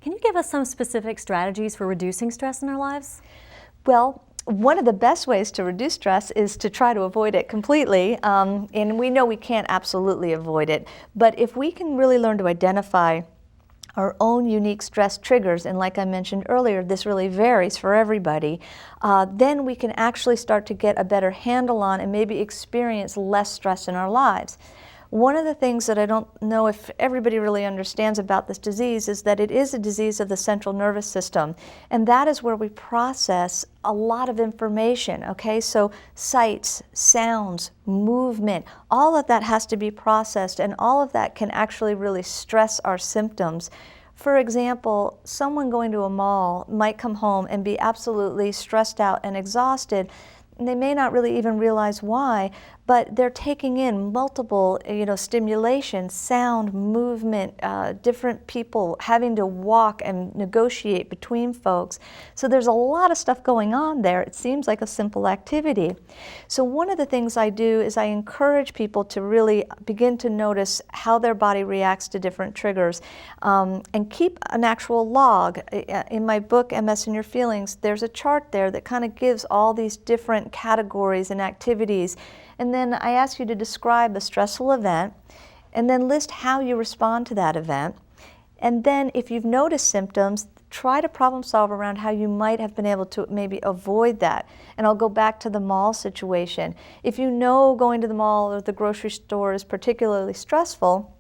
Can you give us some specific strategies for reducing stress in our lives? Well, one of the best ways to reduce stress is to try to avoid it completely. And we know we can't absolutely avoid it, but if we can really learn to identify our own unique stress triggers, and like I mentioned earlier, this really varies for everybody, then we can actually start to get a better handle on and maybe experience less stress in our lives. One of the things that I don't know if everybody really understands about this disease is that it is a disease of the central nervous system, and that is where we process a lot of information, okay? So sights, sounds, movement, all of that has to be processed, and all of that can actually really stress our symptoms. For example, someone going to a mall might come home and be absolutely stressed out and exhausted. They may not really even realize why, but they're taking in multiple, stimulation, sound, movement, different people, having to walk and negotiate between folks. So there's a lot of stuff going on there. It seems like a simple activity. So one of the things I do is I encourage people to really begin to notice how their body reacts to different triggers, and keep an actual log. In my book, MS and Your Feelings, there's a chart there that kind of gives all these different categories and activities. And then I ask you to describe a stressful event and then list how you respond to that event. And then if you've noticed symptoms, try to problem solve around how you might have been able to maybe avoid that. And I'll go back to the mall situation. If you know going to the mall or the grocery store is particularly stressful,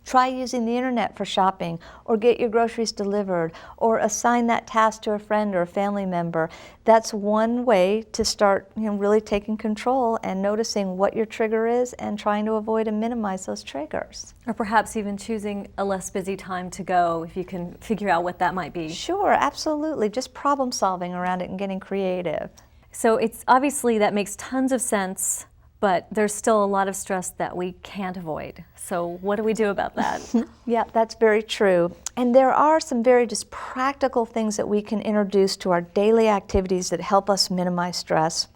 try using the internet for shopping, or get your groceries delivered, or assign that task to a friend or a family member. That's one way to start really taking control and noticing what your trigger is and trying to avoid and minimize those triggers. Or perhaps even choosing a less busy time to go if you can figure out what that might be. Sure, absolutely. Just problem solving around it and getting creative. So it's obviously that makes tons of sense, but there's still a lot of stress that we can't avoid. So what do we do about that? Yeah, that's very true. And there are some very just practical things that we can introduce to our daily activities that help us minimize stress.